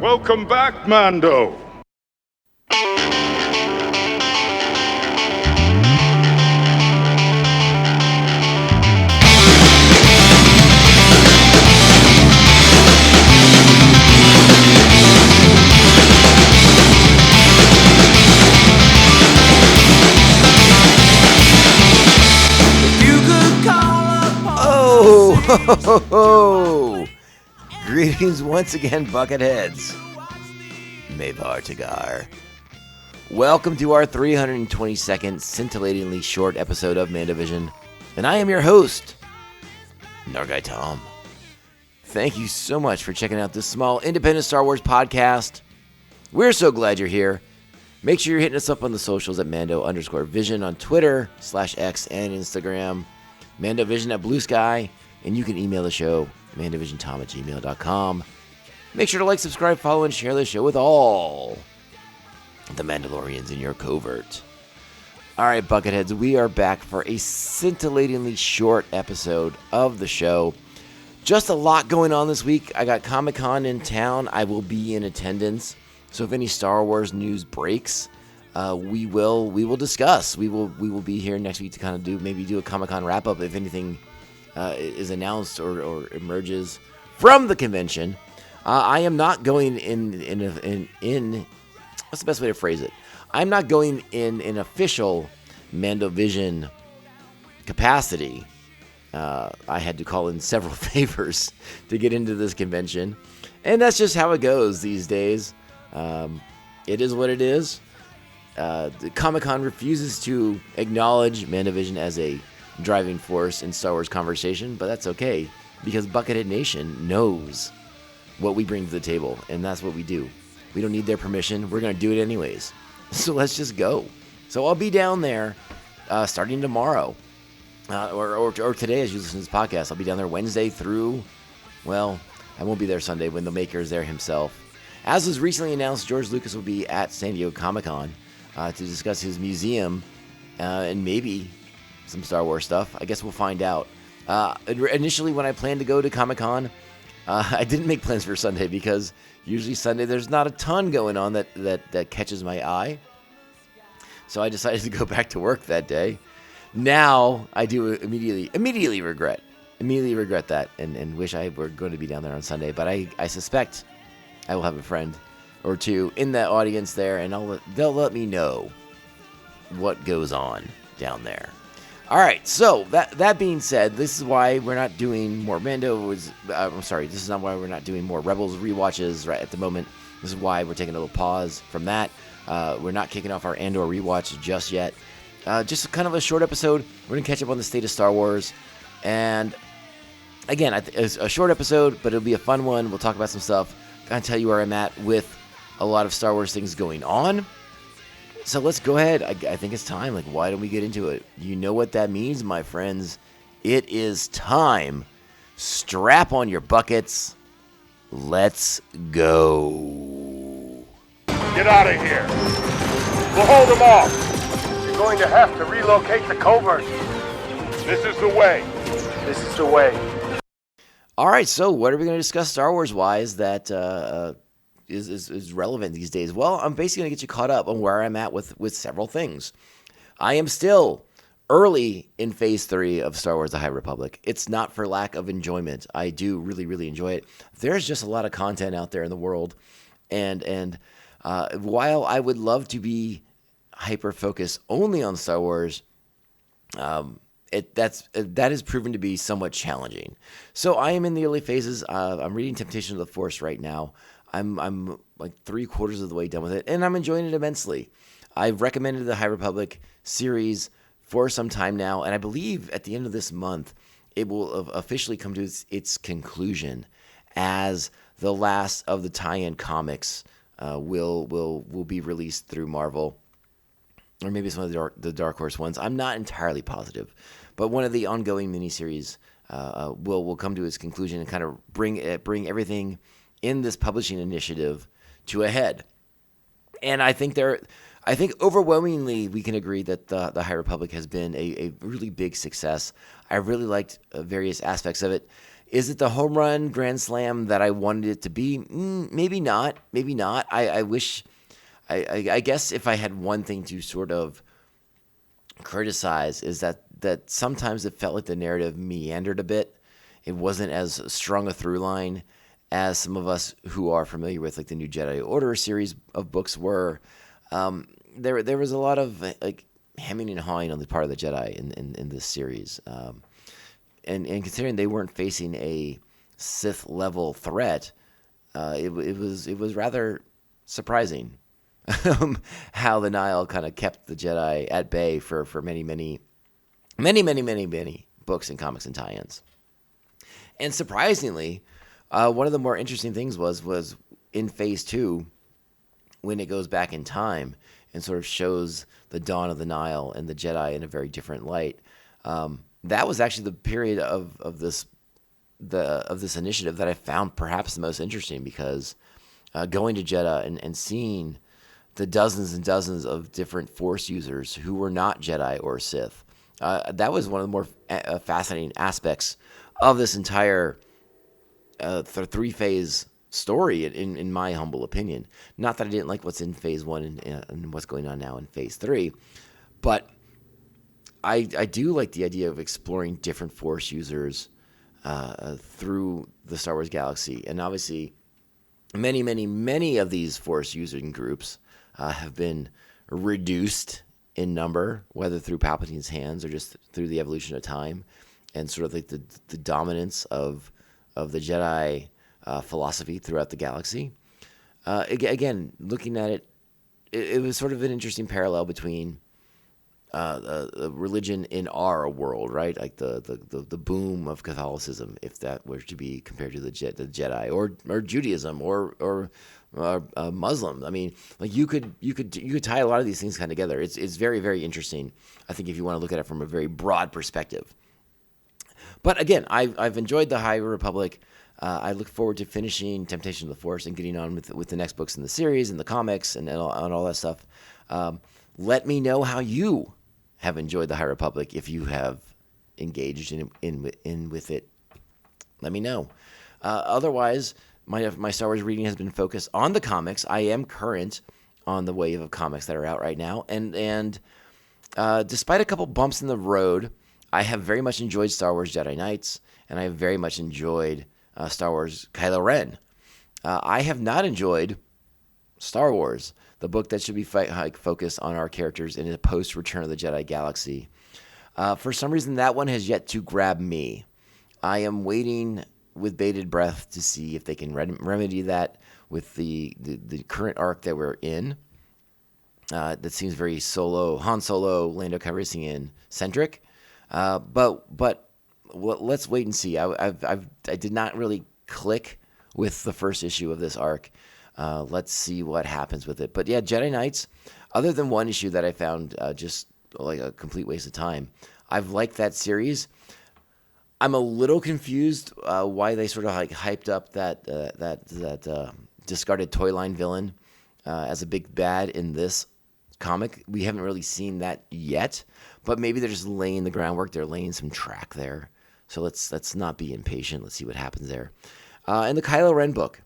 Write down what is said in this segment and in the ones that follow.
Welcome back, Mando. Oh, greetings once again, Bucketheads. Mavar Tagar. Welcome to our 322nd scintillatingly short episode of Mandovision, and I am your host, Nargai Tom. Thank you so much for checking out this small independent Star Wars podcast. We're so glad you're here. Make sure you're hitting us up on the socials at Mando_Vision on Twitter /X and Instagram, Mandovision at Blue Sky, and you can email the show, mandovisiontom@gmail.com. Make sure to like, subscribe, follow, and share the show with all the Mandalorians in your covert. All right, Bucketheads, we are back for a scintillatingly short episode of the show. Just a lot going on this week. I got Comic-Con in town. I will be in attendance. So if any Star Wars news breaks, we will discuss. We will be here next week to kind of do a Comic-Con wrap-up if anything is announced or emerges from the convention. I am not going in what's the best way to phrase it? I'm not going in an official Mandovision capacity. I had to call in several favors to get into this convention, and that's just how it goes these days. It is what it is. The Comic-Con refuses to acknowledge Mandovision as a driving force in Star Wars conversation, but that's okay, because Buckethead Nation knows what we bring to the table, and that's what we do. We don't need their permission. We're going to do it anyways. So let's just go. So I'll be down there starting tomorrow, or today as you listen to this podcast. I'll be down there Wednesday through, well, I won't be there Sunday when the maker is there himself. As was recently announced, George Lucas will be at San Diego Comic-Con to discuss his museum and maybe some Star Wars stuff. I guess we'll find out. Initially, when I planned to go to Comic-Con, I didn't make plans for Sunday because usually Sunday there's not a ton going on that catches my eye. So I decided to go back to work that day. Now I do immediately regret that and wish I were going to be down there on Sunday. But I suspect I will have a friend or two in that audience there, and they'll let me know what goes on down there. All right, so that being said, this is why we're not doing more This is not why we're not doing more Rebels rewatches right at the moment. This is why we're taking a little pause from that. We're not kicking off our Andor rewatch just yet. Just kind of a short episode. We're going to catch up on the state of Star Wars. And again, it's a short episode, but it'll be a fun one. We'll talk about some stuff. Kind of tell you where I'm at with a lot of Star Wars things going on. So let's go ahead. I think it's time. Why don't we get into it? You know what that means, my friends. It is time. Strap on your buckets. Let's go. Get out of here. We'll hold them off. You're going to have to relocate the covert. This is the way. This is the way. All right, so what are we going to discuss Star Wars-wise that is relevant these days? Well, I'm basically going to get you caught up on where I'm at with several things. I am still early in Phase 3 of Star Wars The High Republic. It's not for lack of enjoyment. I do really, really enjoy it. There's just a lot of content out there in the world, and while I would love to be hyper-focused only on Star Wars, that has proven to be somewhat challenging. So I am in the early phases. I'm reading Temptation of the Force right now. I'm like 3/4 of the way done with it, and I'm enjoying it immensely. I've recommended the High Republic series for some time now, and I believe at the end of this month it will officially come to its conclusion as the last of the tie-in comics will be released through Marvel. Or maybe it's one of the Dark Horse ones. I'm not entirely positive. But one of the ongoing miniseries will come to its conclusion and kind of bring everything in this publishing initiative to a head. And I think overwhelmingly we can agree that the High Republic has been a really big success. I really liked various aspects of it. Is it the home run grand slam that I wanted it to be? Maybe not. Maybe not. I wish. I guess if I had one thing to sort of criticize is that sometimes it felt like the narrative meandered a bit. It wasn't as strong a through line as some of us who are familiar with like the New Jedi Order series of books were. There was a lot of like hemming and hawing on the part of the Jedi in this series, and considering they weren't facing a Sith level threat, it was rather surprising how the Nile kind of kept the Jedi at bay for many books and comics and tie-ins. And surprisingly, one of the more interesting things was in Phase 2, when it goes back in time and sort of shows the dawn of the Nile and the Jedi in a very different light. That was actually the period of this initiative that I found perhaps the most interesting, because going to Jeddah and seeing the dozens and dozens of different Force users who were not Jedi or Sith, that was one of the more fascinating aspects of this entire three-phase story, in my humble opinion. Not that I didn't like what's in Phase 1 and what's going on now in Phase 3, but I do like the idea of exploring different Force users through the Star Wars galaxy. And obviously, many of these Force using groups have been reduced in number, whether through Palpatine's hands or just through the evolution of time and sort of like the dominance of the Jedi philosophy throughout the galaxy. Again, looking at it, it was sort of an interesting parallel between religion in our world, right? Like the boom of Catholicism, if that were to be compared to the Jedi, or Judaism, or Muslim. I mean, like you could tie a lot of these things kind of together. It's very, very interesting, I think, if you want to look at it from a very broad perspective. But again, I've enjoyed the High Republic. I look forward to finishing Temptation of the Force and getting on with the next books in the series and the comics and all that stuff. Let me know how you have enjoyed the High Republic. If you have engaged in with it, let me know. Otherwise, my Star Wars reading has been focused on the comics. I am current on the wave of comics that are out right now, and despite a couple bumps in the road, I have very much enjoyed Star Wars Jedi Knights, and I have very much enjoyed Star Wars Kylo Ren. I have not enjoyed Star Wars, the book that should be focused on our characters in a post-Return of the Jedi galaxy. For some reason, that one has yet to grab me. I am waiting with bated breath to see if they can remedy that with the current arc that we're in. That seems very Han Solo, Lando Calrissian centric. But let's wait and see. I did not really click with the first issue of this arc. Let's see what happens with it. But yeah, Jedi Knights, other than one issue that I found just like a complete waste of time, I've liked that series. I'm a little confused why they sort of like hyped up that discarded toy line villain as a big bad in this comic. We haven't really seen that yet, but maybe they're just laying the groundwork. They're laying some track there. So let's not be impatient. Let's see what happens there. In the Kylo Ren book,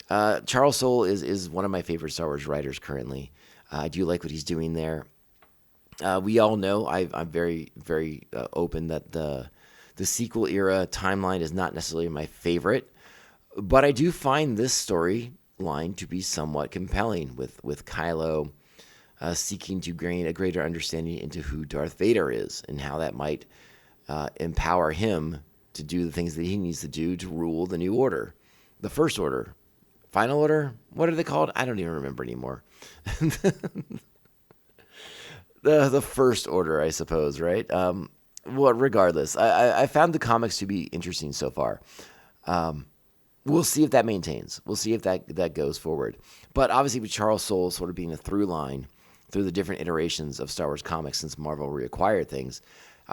Charles Soule is one of my favorite Star Wars writers currently. I do like what he's doing there. We all know I'm very, very open that the sequel era timeline is not necessarily my favorite, but I do find this storyline to be somewhat compelling with Kylo seeking to gain a greater understanding into who Darth Vader is and how that might empower him to do the things that he needs to do to rule the New Order, the First Order, Final Order. What are they called? I don't even remember anymore. the First Order, I suppose, right? Well, regardless, I found the comics to be interesting so far. We'll see if that maintains. We'll see if that goes forward. But obviously, with Charles Soule sort of being a through line through the different iterations of Star Wars comics since Marvel reacquired things,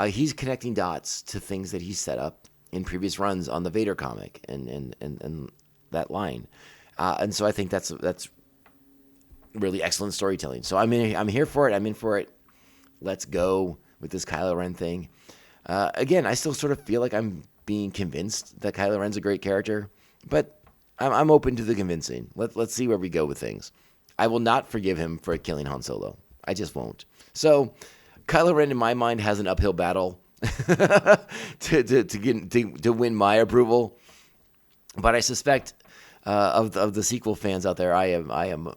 he's connecting dots to things that he set up in previous runs on the Vader comic and that line. And so I think that's really excellent storytelling. So I'm here for it. I'm in for it. Let's go with this Kylo Ren thing. Again, I still sort of feel like I'm being convinced that Kylo Ren's a great character, but I'm open to the convincing. Let's see where we go with things. I will not forgive him for killing Han Solo. I just won't. So Kylo Ren, in my mind, has an uphill battle to win my approval. But I suspect of the sequel fans out there, I am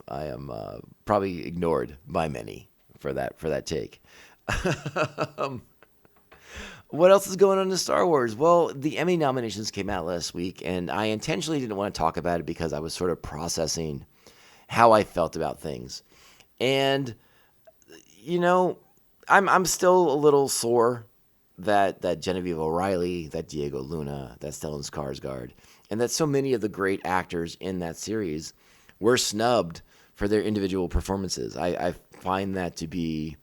probably ignored by many for that take. What else is going on in Star Wars? Well, the Emmy nominations came out last week, and I intentionally didn't want to talk about it because I was sort of processing how I felt about things. And, I'm still a little sore that Genevieve O'Reilly, that Diego Luna, that Stellan Skarsgård, and that so many of the great actors in that series were snubbed for their individual performances. I find that to be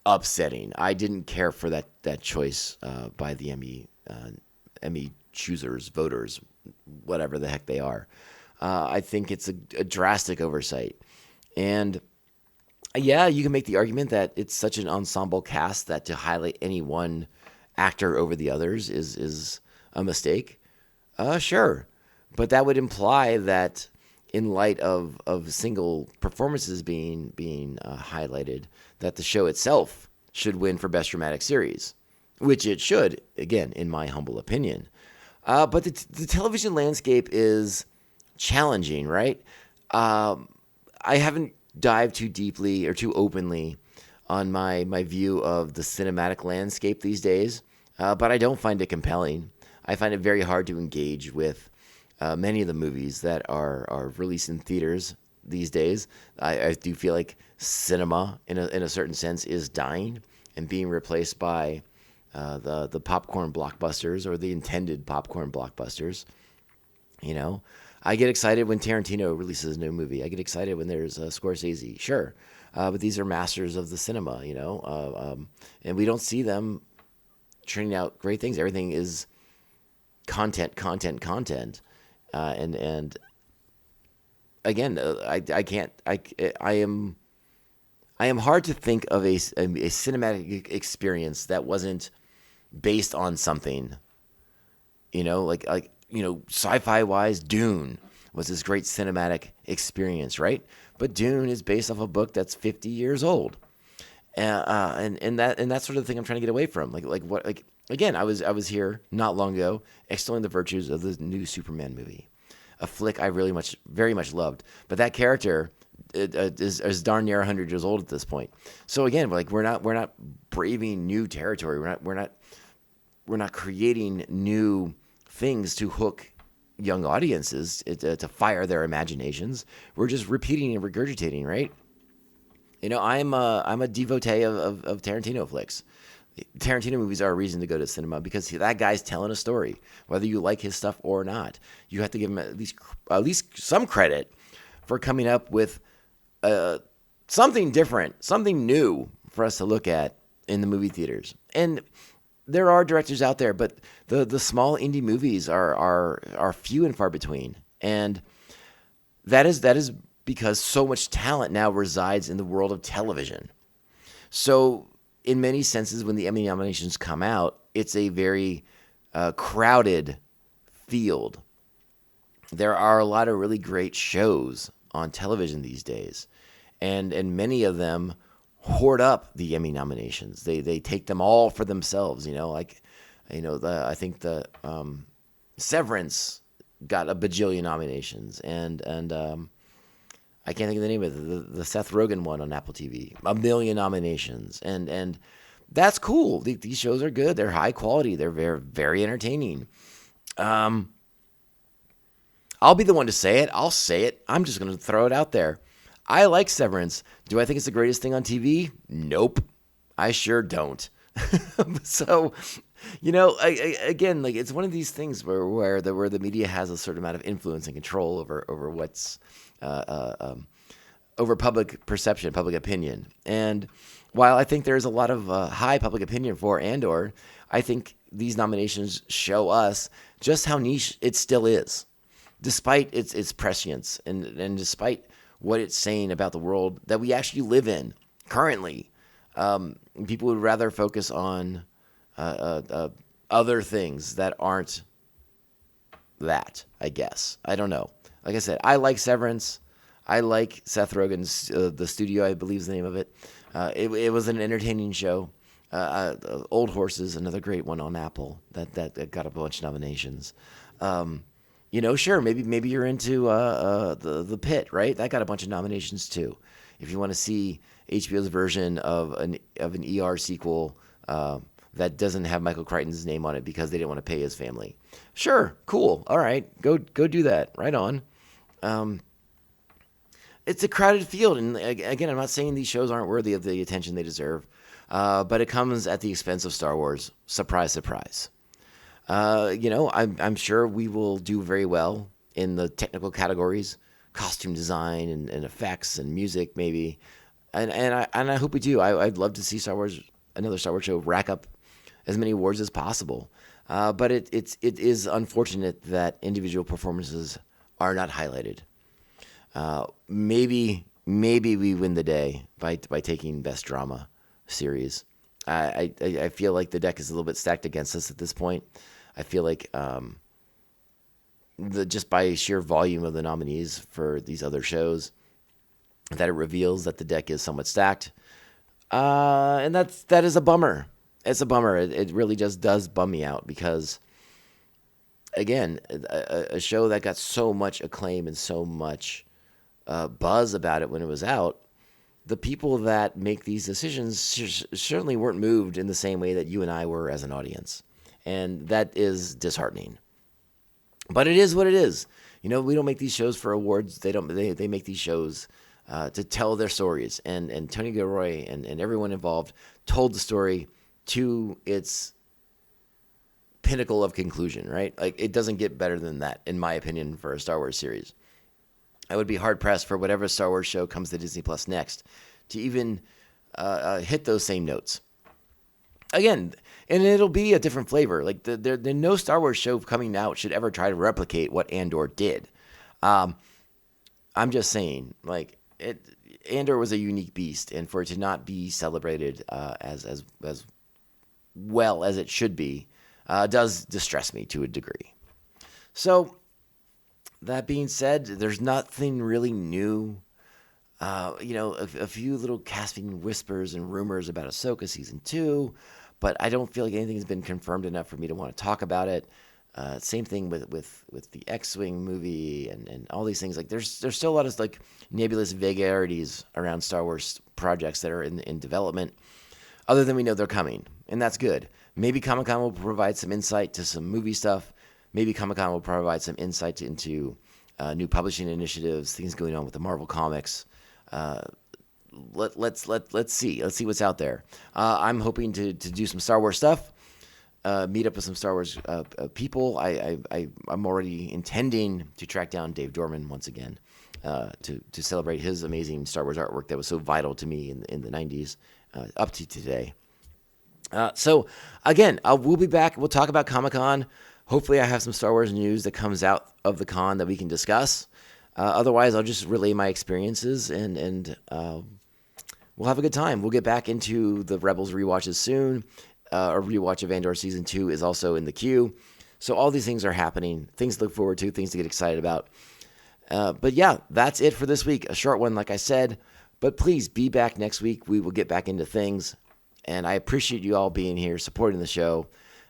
upsetting. I didn't care for that choice by the Emmy choosers, voters, whatever the heck they are. I think it's a drastic oversight. And yeah, you can make the argument that it's such an ensemble cast that to highlight any one actor over the others is a mistake. Sure. But that would imply that in light of single performances being highlighted, that the show itself should win for Best Dramatic Series, which it should, again, in my humble opinion. But the television landscape is challenging, right? I haven't dived too deeply or too openly on my view of the cinematic landscape these days, but I don't find it compelling. I find it very hard to engage with many of the movies that are released in theaters these days. I do feel like cinema, in a certain sense, is dying and being replaced by the popcorn blockbusters, or the intended popcorn blockbusters. I get excited when Tarantino releases a new movie. I get excited when there's Scorsese, sure. But these are masters of the cinema, and we don't see them churning out great things. Everything is content. And again, I am hard to think of a cinematic experience that wasn't based on something, sci-fi wise. Dune was this great cinematic experience, right? But Dune is based off a book that's 50 years old, and that's sort of the thing I'm trying to get away from. Again, I was here not long ago extolling the virtues of the new Superman movie, a flick I very much loved. But that character is darn near 100 years old at this point. So again, we're not braving new territory. We're not creating new things to hook young audiences to fire their imaginations. We're just repeating and regurgitating, right? I'm a devotee of Tarantino flicks. Tarantino movies are a reason to go to cinema because that guy's telling a story. Whether you like his stuff or not, you have to give him at least some credit for coming up with something different, something new for us to look at in the movie theaters. And there are directors out there, but the small indie movies are few and far between, and that is because so much talent now resides in the world of television. So, in many senses, when the Emmy nominations come out, it's a very crowded field. There are a lot of really great shows on television these days, and many of them hoard up the Emmy nominations. They take them all for themselves. I think the Severance got a bajillion nominations, and I can't think of the name of it. The Seth Rogen one on Apple TV, 1 million nominations, and that's cool. These shows are good. They're high quality. They're very, very entertaining. I'll be the one to say it. I'll say it. I'm just going to throw it out there. I like Severance. Do I think it's the greatest thing on TV? Nope. I sure don't. So, again, it's one of these things where the media has a certain amount of influence and control over what's over public perception, public opinion. And while I think there's a lot of high public opinion for Andor, I think these nominations show us just how niche it still is, despite its prescience and despite what it's saying about the world that we actually live in currently. People would rather focus on other things that aren't that, I guess. I don't know. Like I said, I like Severance. I like Seth Rogen's The Studio, I believe is the name of it. It was an entertaining show. Old Horses, another great one on Apple that got a bunch of nominations. Sure, maybe you're into the Pit, right? That got a bunch of nominations too. If you want to see HBO's version of an ER sequel that doesn't have Michael Crichton's name on it because they didn't want to pay his family, sure, cool, all right, go do that, right on. It's a crowded field, and again, I'm not saying these shows aren't worthy of the attention they deserve, but it comes at the expense of Star Wars. Surprise, surprise. I'm sure we will do very well in the technical categories, costume design and effects and music, maybe, and I hope we do. I'd love to see another Star Wars show rack up as many awards as possible. But it is unfortunate that individual performances are not highlighted. Maybe we win the day by taking Best Drama Series. I feel like the deck is a little bit stacked against us at this point. I feel like just by sheer volume of the nominees for these other shows, that it reveals that the deck is somewhat stacked, and that is a bummer. It's a bummer. It really just does bum me out because, again, a show that got so much acclaim and so much buzz about it when it was out, the people that make these decisions certainly weren't moved in the same way that you and I were as an audience. And that is disheartening. But it is what it is. We don't make these shows for awards. They make these shows to tell their stories. And Tony Gilroy and everyone involved told the story to its pinnacle of conclusion, right? Like, it doesn't get better than that, in my opinion, for a Star Wars series. I would be hard-pressed for whatever Star Wars show comes to Disney Plus next to even hit those same notes. Again, and it'll be a different flavor. Like, there no Star Wars show coming out should ever try to replicate what Andor did. I'm just saying, like, Andor was a unique beast, and for it to not be celebrated as well as it should be does distress me to a degree. So, that being said, there's nothing really new. A few little casting whispers and rumors about Ahsoka Season 2, but I don't feel like anything's been confirmed enough for me to want to talk about it. Same thing with the X-Wing movie and all these things. Like, there's still a lot of, like, nebulous vagaries around Star Wars projects that are in development, other than we know they're coming, and that's good. Maybe Comic-Con will provide some insight to some movie stuff. Maybe Comic-Con will provide some insight into new publishing initiatives, things going on with the Marvel Comics. Let's see. Let's see what's out there. I'm hoping to do some Star Wars stuff. Meet up with some Star Wars people. I'm already intending to track down Dave Dorman once again to celebrate his amazing Star Wars artwork that was so vital to me in the 90s up to today. So again, we'll be back. We'll talk about Comic-Con. Hopefully I have some Star Wars news that comes out of the con that we can discuss. Otherwise, I'll just relay my experiences and we'll have a good time. We'll get back into the Rebels rewatches soon. A rewatch of Andor Season 2 is also in the queue. So all these things are happening. Things to look forward to, things to get excited about. But yeah, that's it for this week. A short one, like I said. But please be back next week. We will get back into things. And I appreciate you all being here, supporting the show.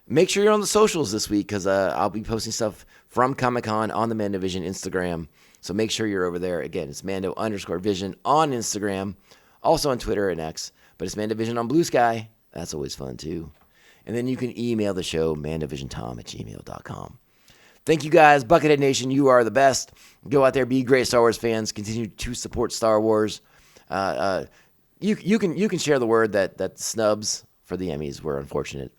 Make sure you're on the socials this week because I'll be posting stuff from Comic-Con on the Mandovision Instagram. So make sure you're over there. Again, it's Mando_Vision on Instagram. Also on Twitter and X. But it's Mandovision on Blue Sky. That's always fun too. And then you can email the show, mandovisiontom@gmail.com. Thank you guys. Buckethead Nation, you are the best. Go out there, be great Star Wars fans. Continue to support Star Wars. You can share the word that snubs for the Emmys were unfortunate.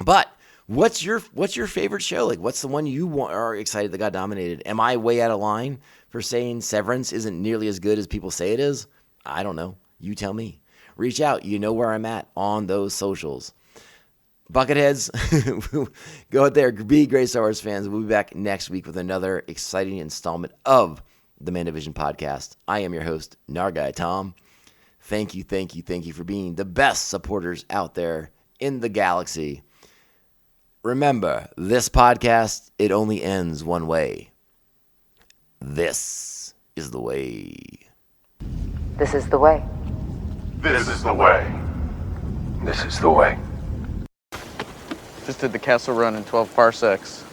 But what's your favorite show? Like, what's the one you are excited that got nominated? Am I way out of line for saying Severance isn't nearly as good as people say it is? I don't know. You tell me. Reach out. You know where I'm at on those socials. Bucketheads, go out there. Be great Star Wars fans. We'll be back next week with another exciting installment of the Mandovision podcast. I am your host, Narguy Tom. Thank you for being the best supporters out there in the galaxy. Remember, this podcast, it only ends one way. This is the way. This is the way. This is the way. This is the way. Just did the Castle Run in 12 parsecs.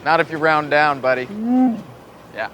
Not if you round down, buddy. Yeah.